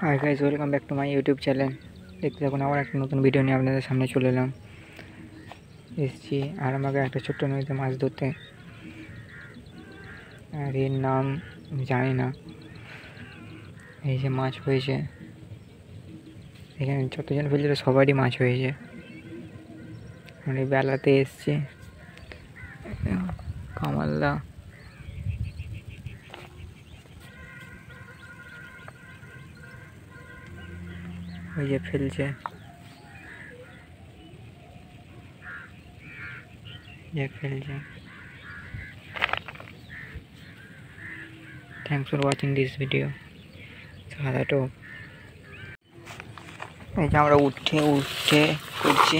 Hi guys, welcome back to my YouTube channel. দেখতে থাকুন, আবার একটা নতুন ভিডিও নিয়ে আপনাদের সামনে চলে এলাম। এসেছি আর আমাকে একটা ছোট্ট নদীতে মাছ ধরতে, আর এর নাম জানি না। এই যে মাছ হয়েছে এখানে, যতজন ফেলছিল সবারই মাছ হয়েছে। আমি বেলাতে এসছি, কামালদা ওই যে ফেলছে, thanks for watching this video. সাদাটো এই যে আমরা উঠে করছি।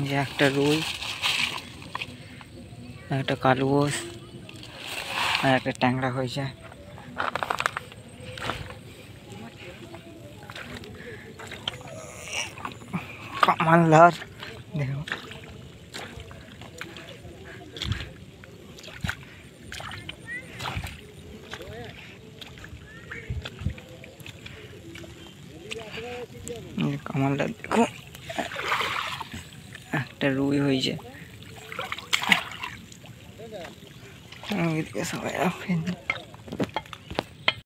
যে একটা রুই, একটা কালবোস আর একটা ট্যাংরা হয়েছে। কামালদার দেখো, কামালদার দেখো, একটা রুই হয়েছে। সবাই